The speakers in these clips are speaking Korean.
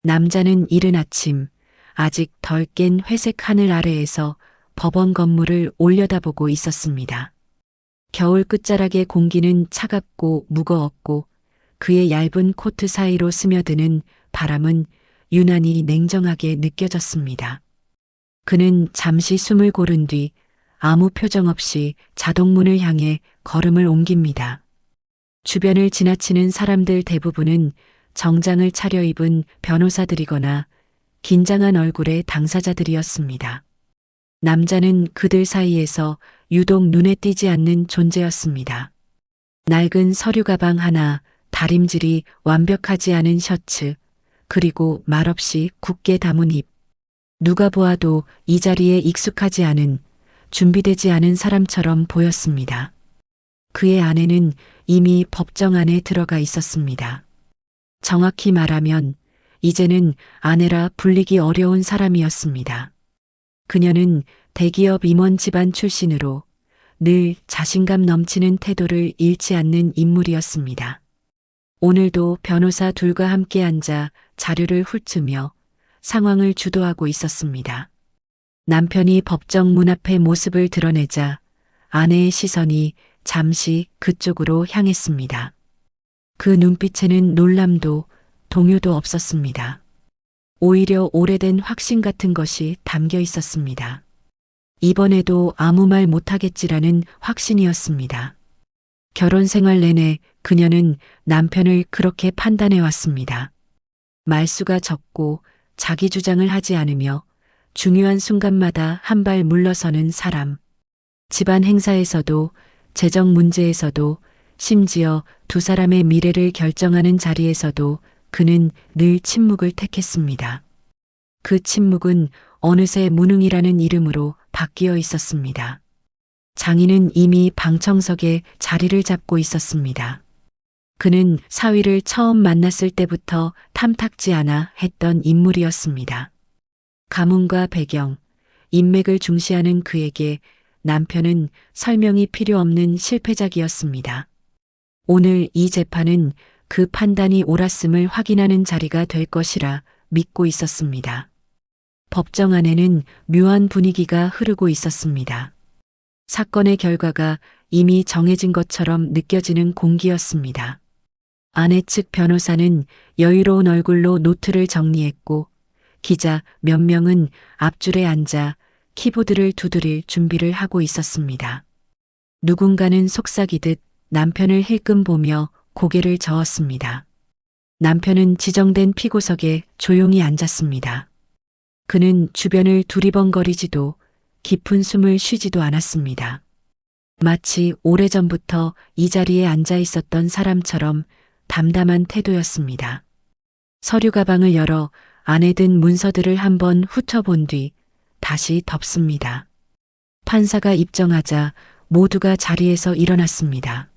남자는 이른 아침 아직 덜 깬 회색 하늘 아래에서 법원 건물을 올려다보고 있었습니다. 겨울 끝자락의 공기는 차갑고 무거웠고 그의 얇은 코트 사이로 스며드는 바람은 유난히 냉정하게 느껴졌습니다. 그는 잠시 숨을 고른 뒤 아무 표정 없이 자동문을 향해 걸음을 옮깁니다. 주변을 지나치는 사람들 대부분은 정장을 차려입은 변호사들이거나 긴장한 얼굴의 당사자들이었습니다. 남자는 그들 사이에서 유독 눈에 띄지 않는 존재였습니다. 낡은 서류 가방 하나, 다림질이 완벽하지 않은 셔츠, 그리고 말없이 굳게 담은 입. 누가 보아도 이 자리에 익숙하지 않은, 준비되지 않은 사람처럼 보였습니다. 그의 아내는 이미 법정 안에 들어가 있었습니다. 정확히 말하면 이제는 아내라 불리기 어려운 사람이었습니다. 그녀는 대기업 임원 집안 출신으로 늘 자신감 넘치는 태도를 잃지 않는 인물이었습니다. 오늘도 변호사 둘과 함께 앉아 자료를 훑으며 상황을 주도하고 있었습니다. 남편이 법정 문 앞에 모습을 드러내자 아내의 시선이 잠시 그쪽으로 향했습니다. 그 눈빛에는 놀람도 동요도 없었습니다. 오히려 오래된 확신 같은 것이 담겨 있었습니다. 이번에도 아무 말 못하겠지라는 확신이었습니다. 결혼 생활 내내 그녀는 남편을 그렇게 판단해 왔습니다. 말수가 적고 자기 주장을 하지 않으며 중요한 순간마다 한 발 물러서는 사람. 집안 행사에서도 재정 문제에서도 심지어 두 사람의 미래를 결정하는 자리에서도 그는 늘 침묵을 택했습니다. 그 침묵은 어느새 무능이라는 이름으로 바뀌어 있었습니다. 장인은 이미 방청석에 자리를 잡고 있었습니다. 그는 사위를 처음 만났을 때부터 탐탁지 않아 했던 인물이었습니다. 가문과 배경, 인맥을 중시하는 그에게 남편은 설명이 필요 없는 실패작이었습니다. 오늘 이 재판은 그 판단이 옳았음을 확인하는 자리가 될 것이라 믿고 있었습니다. 법정 안에는 묘한 분위기가 흐르고 있었습니다. 사건의 결과가 이미 정해진 것처럼 느껴지는 공기였습니다. 아내 측 변호사는 여유로운 얼굴로 노트를 정리했고 기자 몇 명은 앞줄에 앉아 키보드를 두드릴 준비를 하고 있었습니다. 누군가는 속삭이듯 남편을 힐끔 보며 고개를 저었습니다. 남편은 지정된 피고석에 조용히 앉았습니다. 그는 주변을 두리번거리지도 깊은 숨을 쉬지도 않았습니다. 마치 오래전부터 이 자리에 앉아 있었던 사람처럼 담담한 태도였습니다. 서류 가방을 열어 안에 든 문서들을 한번 훑어본 뒤 다시 덮습니다. 판사가 입정하자 모두가 자리에서 일어났습니다.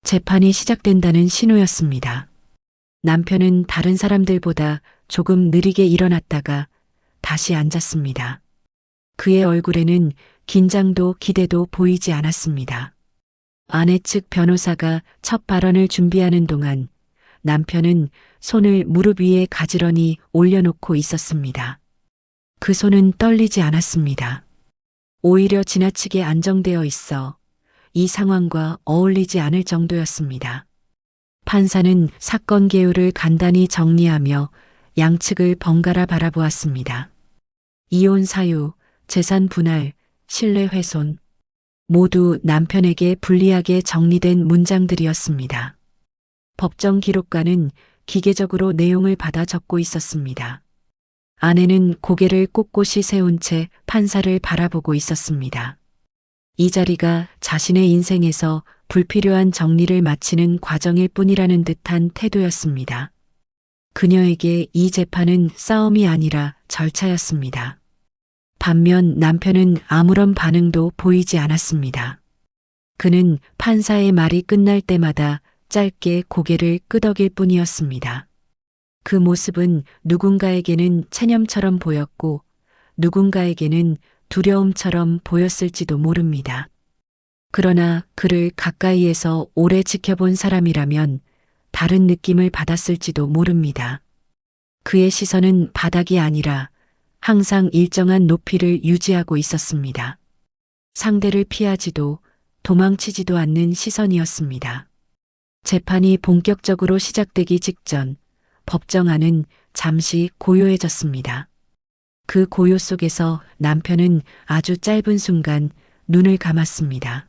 재판이 시작된다는 신호였습니다. 남편은 다른 사람들보다 조금 느리게 일어났다가 다시 앉았습니다. 그의 얼굴에는 긴장도 기대도 보이지 않았습니다. 아내 측 변호사가 첫 발언을 준비하는 동안 남편은 손을 무릎 위에 가지런히 올려놓고 있었습니다. 그 손은 떨리지 않았습니다. 오히려 지나치게 안정되어 있어 이 상황과 어울리지 않을 정도였습니다. 판사는 사건 개요를 간단히 정리하며 양측을 번갈아 바라보았습니다. 이혼 사유, 재산 분할, 신뢰 훼손, 모두 남편에게 불리하게 정리된 문장들이었습니다. 법정 기록관은 기계적으로 내용을 받아 적고 있었습니다. 아내는 고개를 꼿꼿이 세운 채 판사를 바라보고 있었습니다. 이 자리가 자신의 인생에서 불필요한 정리를 마치는 과정일 뿐이라는 듯한 태도였습니다. 그녀에게 이 재판은 싸움이 아니라 절차였습니다. 반면 남편은 아무런 반응도 보이지 않았습니다. 그는 판사의 말이 끝날 때마다 짧게 고개를 끄덕일 뿐이었습니다. 그 모습은 누군가에게는 체념처럼 보였고 누군가에게는 두려움처럼 보였을지도 모릅니다. 그러나 그를 가까이에서 오래 지켜본 사람이라면 다른 느낌을 받았을지도 모릅니다. 그의 시선은 바닥이 아니라 항상 일정한 높이를 유지하고 있었습니다. 상대를 피하지도 도망치지도 않는 시선이었습니다. 재판이 본격적으로 시작되기 직전 법정 안은 잠시 고요해졌습니다. 그 고요 속에서 남편은 아주 짧은 순간 눈을 감았습니다.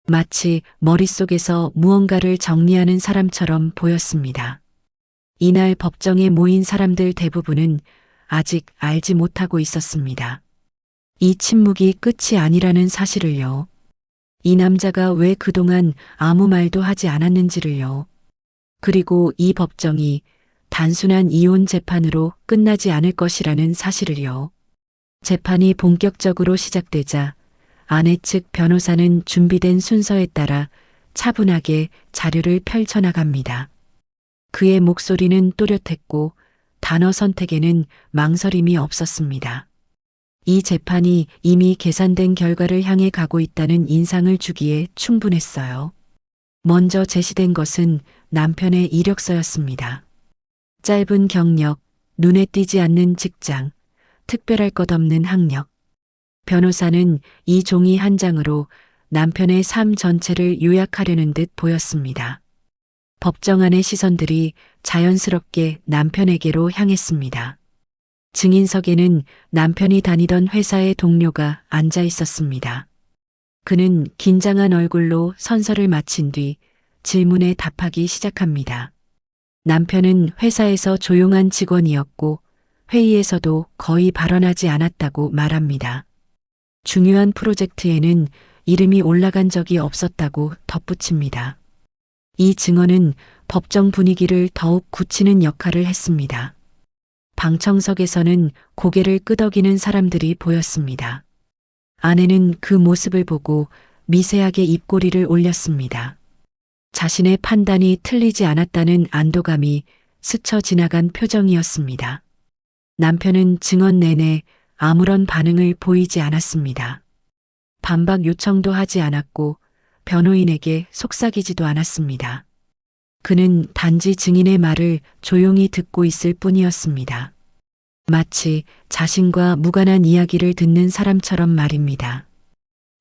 마치 머릿속에서 무언가를 정리하는 사람처럼 보였습니다. 이날 법정에 모인 사람들 대부분은 아직 알지 못하고 있었습니다. 이 침묵이 끝이 아니라는 사실을요. 이 남자가 왜 그동안 아무 말도 하지 않았는지를요. 그리고 이 법정이 단순한 이혼 재판으로 끝나지 않을 것이라는 사실을요. 재판이 본격적으로 시작되자 아내 측 변호사는 준비된 순서에 따라 차분하게 자료를 펼쳐나갑니다. 그의 목소리는 또렷했고 단어 선택에는 망설임이 없었습니다. 이 재판이 이미 계산된 결과를 향해 가고 있다는 인상을 주기에 충분했어요. 먼저 제시된 것은 남편의 이력서였습니다. 짧은 경력, 눈에 띄지 않는 직장, 특별할 것 없는 학력. 변호사는 이 종이 한 장으로 남편의 삶 전체를 요약하려는 듯 보였습니다. 법정 안의 시선들이 자연스럽게 남편에게로 향했습니다. 증인석에는 남편이 다니던 회사의 동료가 앉아 있었습니다. 그는 긴장한 얼굴로 선서를 마친 뒤 질문에 답하기 시작합니다. 남편은 회사에서 조용한 직원이었고 회의에서도 거의 발언하지 않았다고 말합니다. 중요한 프로젝트에는 이름이 올라간 적이 없었다고 덧붙입니다. 이 증언은 법정 분위기를 더욱 굳히는 역할을 했습니다. 방청석에서는 고개를 끄덕이는 사람들이 보였습니다. 아내는 그 모습을 보고 미세하게 입꼬리를 올렸습니다. 자신의 판단이 틀리지 않았다는 안도감이 스쳐 지나간 표정이었습니다. 남편은 증언 내내 아무런 반응을 보이지 않았습니다. 반박 요청도 하지 않았고 변호인에게 속삭이지도 않았습니다. 그는 단지 증인의 말을 조용히 듣고 있을 뿐이었습니다. 마치 자신과 무관한 이야기를 듣는 사람처럼 말입니다.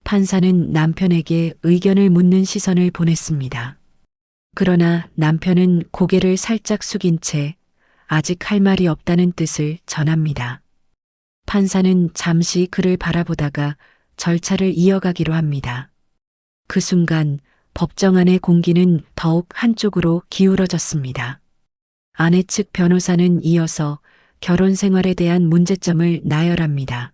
판사는 남편에게 의견을 묻는 시선을 보냈습니다. 그러나 남편은 고개를 살짝 숙인 채 아직 할 말이 없다는 뜻을 전합니다. 판사는 잠시 그를 바라보다가 절차를 이어가기로 합니다. 그 순간 법정 안의 공기는 더욱 한쪽으로 기울어졌습니다. 아내 측 변호사는 이어서 결혼 생활에 대한 문제점을 나열합니다.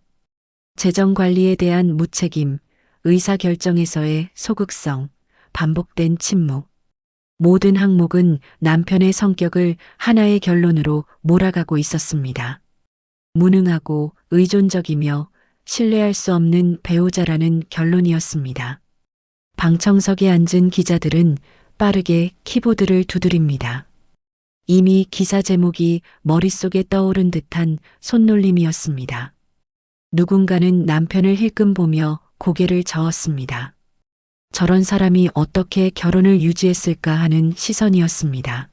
재정 관리에 대한 무책임, 의사 결정에서의 소극성, 반복된 침묵. 모든 항목은 남편의 성격을 하나의 결론으로 몰아가고 있었습니다. 무능하고 의존적이며 신뢰할 수 없는 배우자라는 결론이었습니다. 방청석에 앉은 기자들은 빠르게 키보드를 두드립니다. 이미 기사 제목이 머릿속에 떠오른 듯한 손놀림이었습니다. 누군가는 남편을 힐끔 보며 고개를 저었습니다. 저런 사람이 어떻게 결혼을 유지했을까 하는 시선이었습니다.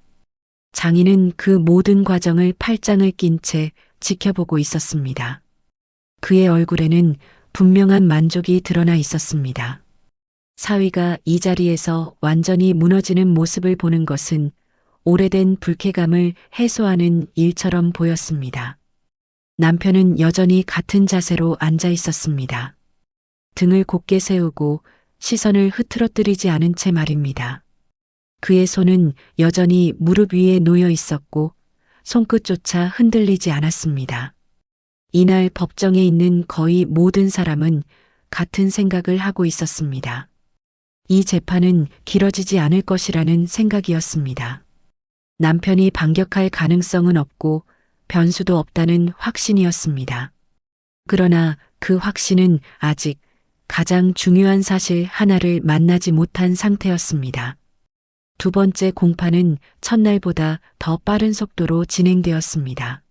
장인은 그 모든 과정을 팔짱을 낀 채 지켜보고 있었습니다. 그의 얼굴에는 분명한 만족이 드러나 있었습니다. 사위가 이 자리에서 완전히 무너지는 모습을 보는 것은 오래된 불쾌감을 해소하는 일처럼 보였습니다. 남편은 여전히 같은 자세로 앉아 있었습니다. 등을 곧게 세우고 시선을 흐트러뜨리지 않은 채 말입니다. 그의 손은 여전히 무릎 위에 놓여 있었고 손끝조차 흔들리지 않았습니다. 이날 법정에 있는 거의 모든 사람은 같은 생각을 하고 있었습니다. 이 재판은 길어지지 않을 것이라는 생각이었습니다. 남편이 반격할 가능성은 없고 변수도 없다는 확신이었습니다. 그러나 그 확신은 아직 가장 중요한 사실 하나를 만나지 못한 상태였습니다. 두 번째 공판은 첫날보다 더 빠른 속도로 진행되었습니다.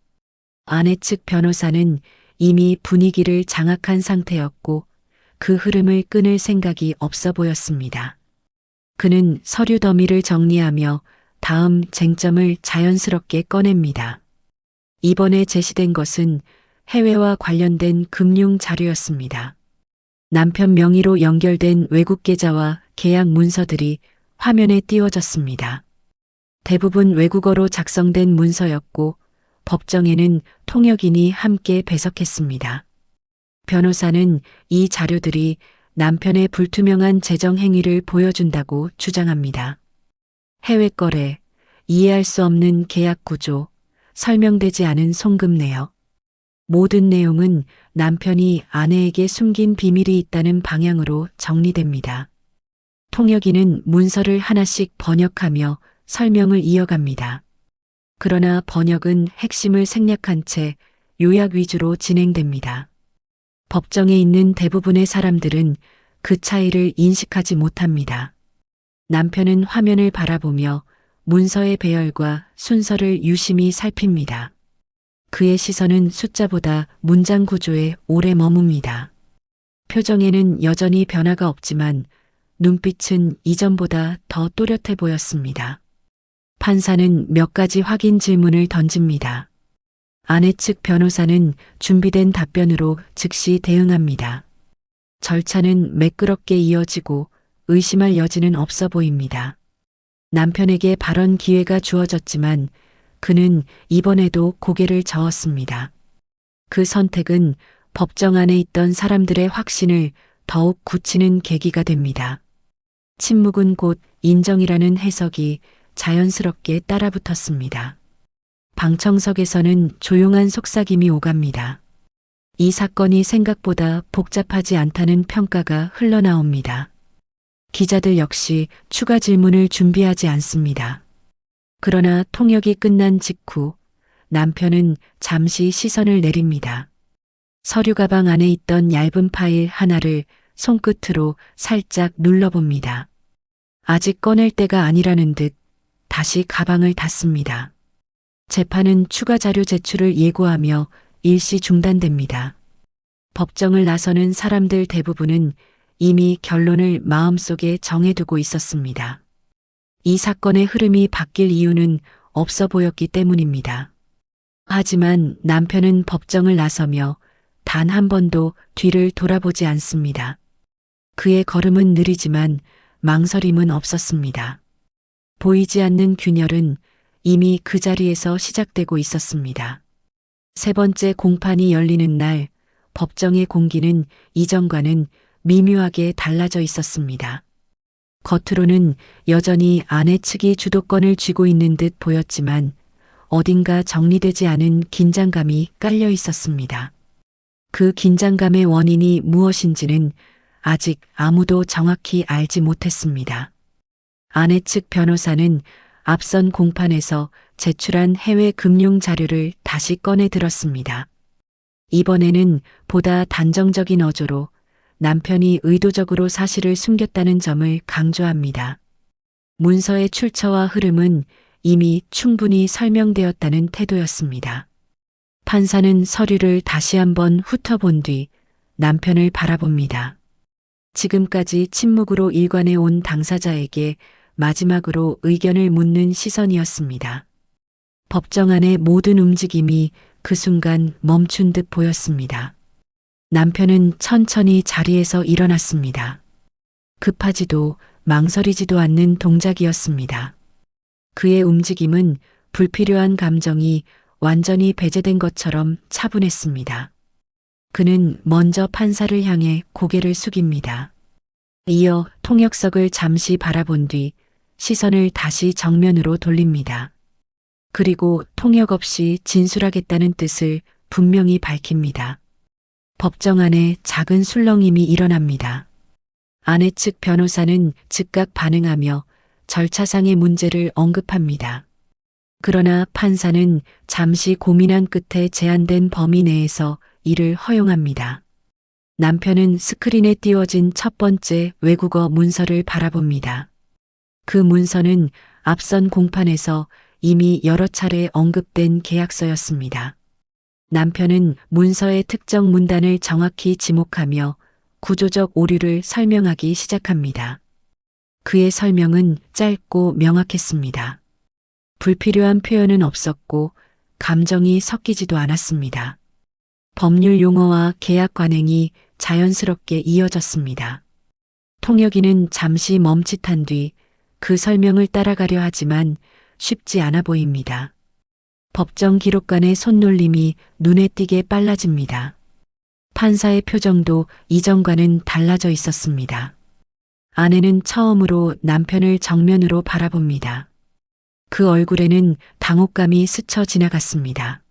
아내 측 변호사는 이미 분위기를 장악한 상태였고 그 흐름을 끊을 생각이 없어 보였습니다. 그는 서류 더미를 정리하며 다음 쟁점을 자연스럽게 꺼냅니다. 이번에 제시된 것은 해외와 관련된 금융 자료였습니다. 남편 명의로 연결된 외국 계좌와 계약 문서들이 화면에 띄워졌습니다. 대부분 외국어로 작성된 문서였고 법정에는 통역인이 함께 배석했습니다. 변호사는 이 자료들이 남편의 불투명한 재정 행위를 보여준다고 주장합니다. 해외 거래, 이해할 수 없는 계약 구조, 설명되지 않은 송금 내역. 모든 내용은 남편이 아내에게 숨긴 비밀이 있다는 방향으로 정리됩니다. 통역인은 문서를 하나씩 번역하며 설명을 이어갑니다. 그러나 번역은 핵심을 생략한 채 요약 위주로 진행됩니다. 법정에 있는 대부분의 사람들은 그 차이를 인식하지 못합니다. 남편은 화면을 바라보며 문서의 배열과 순서를 유심히 살핍니다. 그의 시선은 숫자보다 문장 구조에 오래 머뭅니다. 표정에는 여전히 변화가 없지만 눈빛은 이전보다 더 또렷해 보였습니다. 판사는 몇 가지 확인 질문을 던집니다. 아내 측 변호사는 준비된 답변으로 즉시 대응합니다. 절차는 매끄럽게 이어지고 의심할 여지는 없어 보입니다. 남편에게 발언 기회가 주어졌지만 그는 이번에도 고개를 저었습니다. 그 선택은 법정 안에 있던 사람들의 확신을 더욱 굳히는 계기가 됩니다. 침묵은 곧 인정이라는 해석이 자연스럽게 따라붙었습니다. 방청석에서는 조용한 속삭임이 오갑니다. 이 사건이 생각보다 복잡하지 않다는 평가가 흘러나옵니다. 기자들 역시 추가 질문을 준비하지 않습니다. 그러나 통역이 끝난 직후 남편은 잠시 시선을 내립니다. 서류 가방 안에 있던 얇은 파일 하나를 손끝으로 살짝 눌러봅니다. 아직 꺼낼 때가 아니라는 듯 다시 가방을 닫습니다. 재판은 추가 자료 제출을 예고하며 일시 중단됩니다. 법정을 나서는 사람들 대부분은 이미 결론을 마음속에 정해두고 있었습니다. 이 사건의 흐름이 바뀔 이유는 없어 보였기 때문입니다. 하지만 남편은 법정을 나서며 단 한 번도 뒤를 돌아보지 않습니다. 그의 걸음은 느리지만 망설임은 없었습니다. 보이지 않는 균열은 이미 그 자리에서 시작되고 있었습니다. 세 번째 공판이 열리는 날 법정의 공기는 이전과는 미묘하게 달라져 있었습니다. 겉으로는 여전히 아내 측이 주도권을 쥐고 있는 듯 보였지만 어딘가 정리되지 않은 긴장감이 깔려 있었습니다. 그 긴장감의 원인이 무엇인지는 아직 아무도 정확히 알지 못했습니다. 아내 측 변호사는 앞선 공판에서 제출한 해외 금융 자료를 다시 꺼내 들었습니다. 이번에는 보다 단정적인 어조로 남편이 의도적으로 사실을 숨겼다는 점을 강조합니다. 문서의 출처와 흐름은 이미 충분히 설명되었다는 태도였습니다. 판사는 서류를 다시 한번 훑어본 뒤 남편을 바라봅니다. 지금까지 침묵으로 일관해 온 당사자에게 마지막으로 의견을 묻는 시선이었습니다. 법정 안의 모든 움직임이 그 순간 멈춘 듯 보였습니다. 남편은 천천히 자리에서 일어났습니다. 급하지도 망설이지도 않는 동작이었습니다. 그의 움직임은 불필요한 감정이 완전히 배제된 것처럼 차분했습니다. 그는 먼저 판사를 향해 고개를 숙입니다. 이어 통역석을 잠시 바라본 뒤 시선을 다시 정면으로 돌립니다. 그리고 통역 없이 진술하겠다는 뜻을 분명히 밝힙니다. 법정 안에 작은 술렁임이 일어납니다. 아내 측 변호사는 즉각 반응하며 절차상의 문제를 언급합니다. 그러나 판사는 잠시 고민한 끝에 제한된 범위 내에서 이를 허용합니다. 남편은 스크린에 띄워진 첫 번째 외국어 문서를 바라봅니다. 그 문서는 앞선 공판에서 이미 여러 차례 언급된 계약서였습니다. 남편은 문서의 특정 문단을 정확히 지목하며 구조적 오류를 설명하기 시작합니다. 그의 설명은 짧고 명확했습니다. 불필요한 표현은 없었고 감정이 섞이지도 않았습니다. 법률 용어와 계약 관행이 자연스럽게 이어졌습니다. 통역이는 잠시 멈칫한 뒤 그 설명을 따라가려 하지만 쉽지 않아 보입니다. 법정 기록관의 손놀림이 눈에 띄게 빨라집니다. 판사의 표정도 이전과는 달라져 있었습니다. 아내는 처음으로 남편을 정면으로 바라봅니다. 그 얼굴에는 당혹감이 스쳐 지나갔습니다.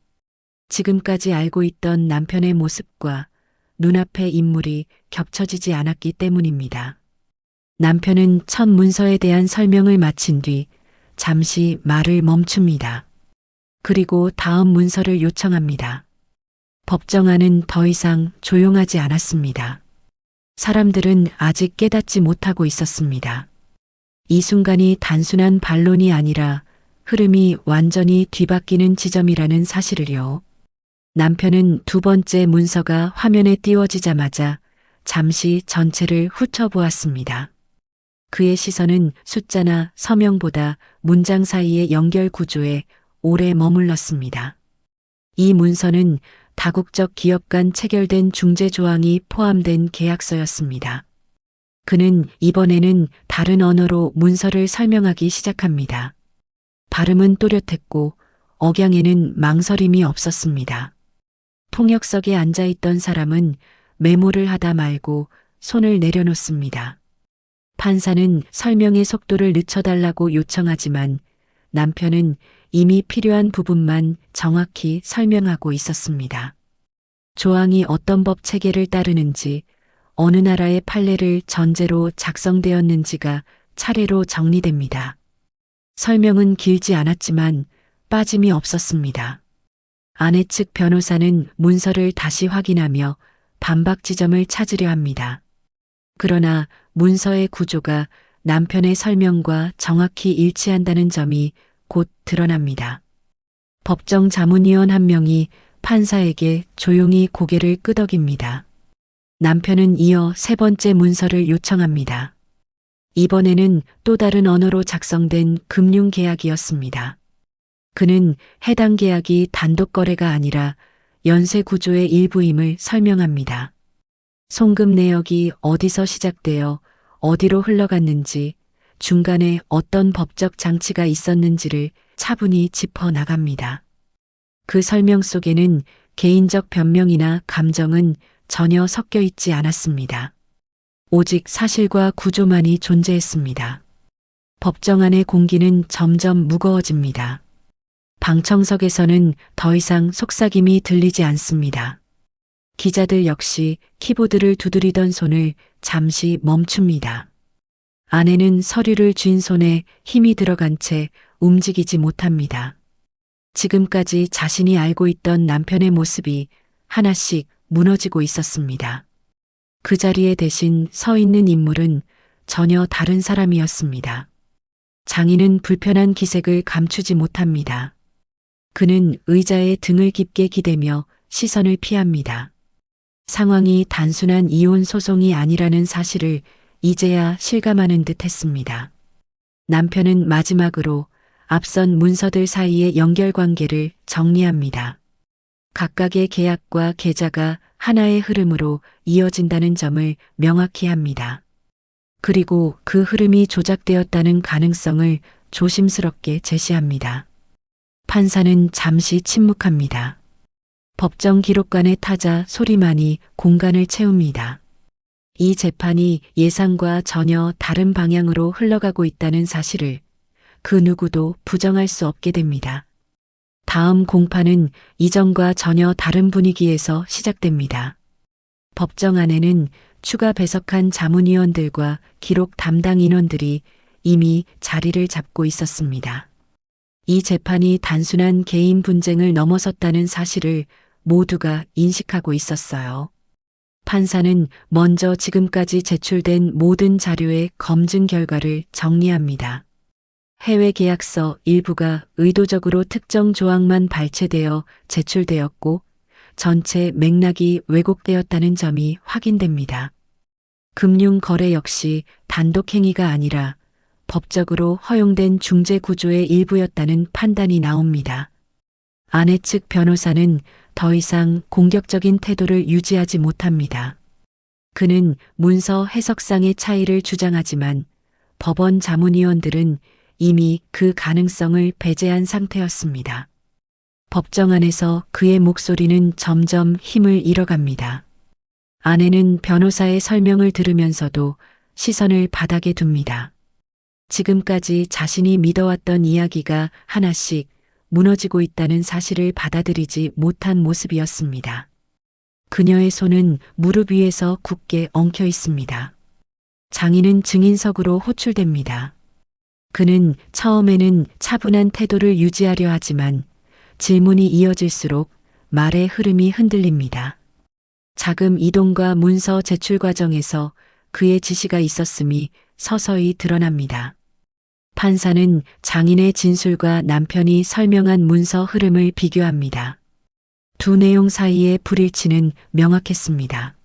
지금까지 알고 있던 남편의 모습과 눈앞의 인물이 겹쳐지지 않았기 때문입니다. 남편은 첫 문서에 대한 설명을 마친 뒤 잠시 말을 멈춥니다. 그리고 다음 문서를 요청합니다. 법정 안은 더 이상 조용하지 않았습니다. 사람들은 아직 깨닫지 못하고 있었습니다. 이 순간이 단순한 반론이 아니라 흐름이 완전히 뒤바뀌는 지점이라는 사실을요. 남편은 두 번째 문서가 화면에 띄워지자마자 잠시 전체를 훑어보았습니다. 그의 시선은 숫자나 서명보다 문장 사이의 연결 구조에 오래 머물렀습니다. 이 문서는 다국적 기업 간 체결된 중재 조항이 포함된 계약서였습니다. 그는 이번에는 다른 언어로 문서를 설명하기 시작합니다. 발음은 또렷했고 억양에는 망설임이 없었습니다. 통역석에 앉아있던 사람은 메모를 하다 말고 손을 내려놓습니다. 판사는 설명의 속도를 늦춰달라고 요청하지만 남편은 이미 필요한 부분만 정확히 설명하고 있었습니다. 조항이 어떤 법 체계를 따르는지, 어느 나라의 판례를 전제로 작성되었는지가 차례로 정리됩니다. 설명은 길지 않았지만 빠짐이 없었습니다. 아내 측 변호사는 문서를 다시 확인하며 반박 지점을 찾으려 합니다. 그러나 문서의 구조가 남편의 설명과 정확히 일치한다는 점이 곧 드러납니다. 법정 자문위원 한 명이 판사에게 조용히 고개를 끄덕입니다. 남편은 이어 세 번째 문서를 요청합니다. 이번에는 또 다른 언어로 작성된 금융계약이었습니다. 그는 해당 계약이 단독 거래가 아니라 연쇄 구조의 일부임을 설명합니다. 송금 내역이 어디서 시작되어 어디로 흘러갔는지, 중간에 어떤 법적 장치가 있었는지를 차분히 짚어 나갑니다. 그 설명 속에는 개인적 변명이나 감정은 전혀 섞여 있지 않았습니다. 오직 사실과 구조만이 존재했습니다. 법정 안의 공기는 점점 무거워집니다. 방청석에서는 더 이상 속삭임이 들리지 않습니다. 기자들 역시 키보드를 두드리던 손을 잠시 멈춥니다. 아내는 서류를 쥔 손에 힘이 들어간 채 움직이지 못합니다. 지금까지 자신이 알고 있던 남편의 모습이 하나씩 무너지고 있었습니다. 그 자리에 대신 서 있는 인물은 전혀 다른 사람이었습니다. 장인은 불편한 기색을 감추지 못합니다. 그는 의자에 등을 깊게 기대며 시선을 피합니다. 상황이 단순한 이혼 소송이 아니라는 사실을 이제야 실감하는 듯 했습니다. 남편은 마지막으로 앞선 문서들 사이의 연결관계를 정리합니다. 각각의 계약과 계좌가 하나의 흐름으로 이어진다는 점을 명확히 합니다. 그리고 그 흐름이 조작되었다는 가능성을 조심스럽게 제시합니다. 판사는 잠시 침묵합니다. 법정 기록관의 타자 소리만이 공간을 채웁니다. 이 재판이 예상과 전혀 다른 방향으로 흘러가고 있다는 사실을 그 누구도 부정할 수 없게 됩니다. 다음 공판은 이전과 전혀 다른 분위기에서 시작됩니다. 법정 안에는 추가 배석한 자문위원들과 기록 담당 인원들이 이미 자리를 잡고 있었습니다. 이 재판이 단순한 개인 분쟁을 넘어섰다는 사실을 모두가 인식하고 있었어요. 판사는 먼저 지금까지 제출된 모든 자료의 검증 결과를 정리합니다. 해외 계약서 일부가 의도적으로 특정 조항만 발췌되어 제출되었고 전체 맥락이 왜곡되었다는 점이 확인됩니다. 금융 거래 역시 단독 행위가 아니라 법적으로 허용된 중재 구조의 일부였다는 판단이 나옵니다. 아내 측 변호사는 더 이상 공격적인 태도를 유지하지 못합니다. 그는 문서 해석상의 차이를 주장하지만 법원 자문위원들은 이미 그 가능성을 배제한 상태였습니다. 법정 안에서 그의 목소리는 점점 힘을 잃어갑니다. 아내는 변호사의 설명을 들으면서도 시선을 바닥에 둡니다. 지금까지 자신이 믿어왔던 이야기가 하나씩 무너지고 있다는 사실을 받아들이지 못한 모습이었습니다. 그녀의 손은 무릎 위에서 굳게 엉켜 있습니다. 장인은 증인석으로 호출됩니다. 그는 처음에는 차분한 태도를 유지하려 하지만 질문이 이어질수록 말의 흐름이 흔들립니다. 자금 이동과 문서 제출 과정에서 그의 지시가 있었음이 서서히 드러납니다. 판사는 장인의 진술과 남편이 설명한 문서 흐름을 비교합니다. 두 내용 사이의 불일치는 명확했습니다.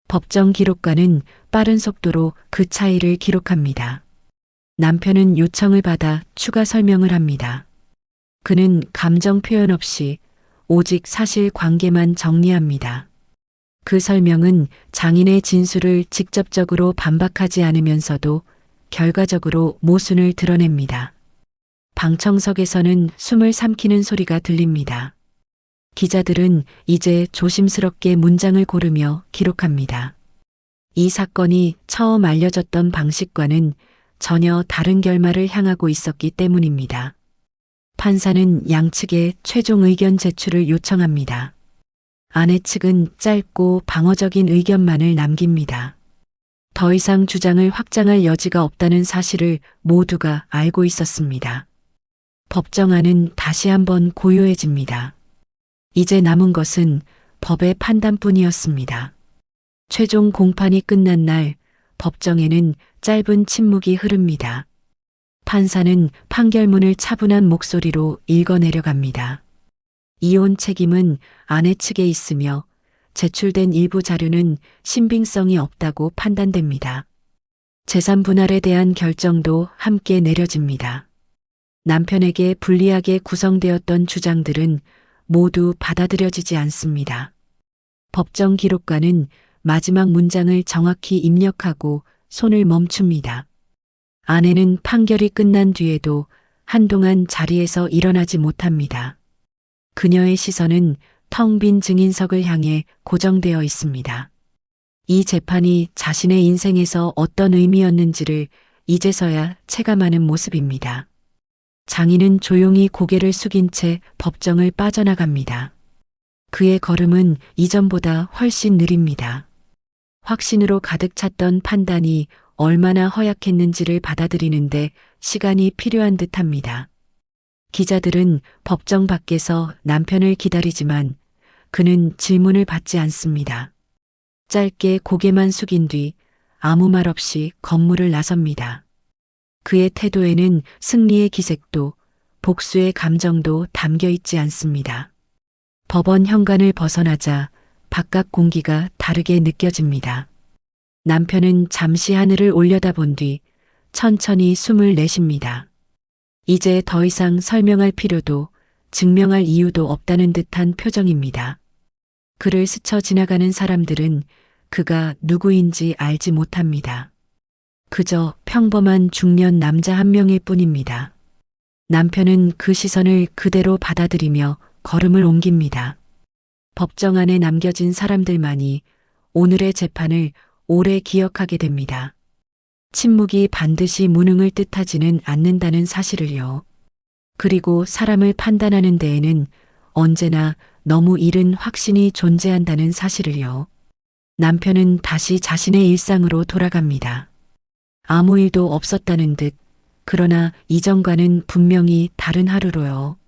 법정 기록관은 빠른 속도로 그 차이를 기록합니다. 남편은 요청을 받아 추가 설명을 합니다. 그는 감정 표현 없이 오직 사실 관계만 정리합니다. 그 설명은 장인의 진술을 직접적으로 반박하지 않으면서도 결과적으로 모순을 드러냅니다. 방청석에서는 숨을 삼키는 소리가 들립니다. 기자들은 이제 조심스럽게 문장을 고르며 기록합니다. 이 사건이 처음 알려졌던 방식과는 전혀 다른 결말을 향하고 있었기 때문입니다. 판사는 양측의 최종 의견 제출을 요청합니다. 아내 측은 짧고 방어적인 의견만을 남깁니다. 더 이상 주장을 확장할 여지가 없다는 사실을 모두가 알고 있었습니다. 법정 안은 다시 한번 고요해집니다. 이제 남은 것은 법의 판단뿐이었습니다. 최종 공판이 끝난 날 법정에는 짧은 침묵이 흐릅니다. 판사는 판결문을 차분한 목소리로 읽어내려갑니다. 이혼 책임은 아내 측에 있으며 제출된 일부 자료는 신빙성이 없다고 판단됩니다. 재산 분할에 대한 결정도 함께 내려집니다. 남편에게 불리하게 구성되었던 주장들은 모두 받아들여지지 않습니다. 법정 기록관은 마지막 문장을 정확히 입력하고 손을 멈춥니다. 아내는 판결이 끝난 뒤에도 한동안 자리에서 일어나지 못합니다. 그녀의 시선은 텅 빈 증인석을 향해 고정되어 있습니다. 이 재판이 자신의 인생에서 어떤 의미였는지를 이제서야 체감하는 모습입니다. 장인은 조용히 고개를 숙인 채 법정을 빠져나갑니다. 그의 걸음은 이전보다 훨씬 느립니다. 확신으로 가득 찼던 판단이 얼마나 허약했는지를 받아들이는데 시간이 필요한 듯합니다. 기자들은 법정 밖에서 남편을 기다리지만 그는 질문을 받지 않습니다. 짧게 고개만 숙인 뒤 아무 말 없이 건물을 나섭니다. 그의 태도에는 승리의 기색도 복수의 감정도 담겨 있지 않습니다. 법원 현관을 벗어나자 바깥 공기가 다르게 느껴집니다. 남편은 잠시 하늘을 올려다본 뒤 천천히 숨을 내쉽니다. 이제 더 이상 설명할 필요도 증명할 이유도 없다는 듯한 표정입니다. 그를 스쳐 지나가는 사람들은 그가 누구인지 알지 못합니다. 그저 평범한 중년 남자 한 명일 뿐입니다. 남편은 그 시선을 그대로 받아들이며 걸음을 옮깁니다. 법정 안에 남겨진 사람들만이 오늘의 재판을 오래 기억하게 됩니다. 침묵이 반드시 무능을 뜻하지는 않는다는 사실을요. 그리고 사람을 판단하는 데에는 언제나 너무 이른 확신이 존재한다는 사실을요. 남편은 다시 자신의 일상으로 돌아갑니다. 아무 일도 없었다는 듯, 그러나 이전과는 분명히 다른 하루로요.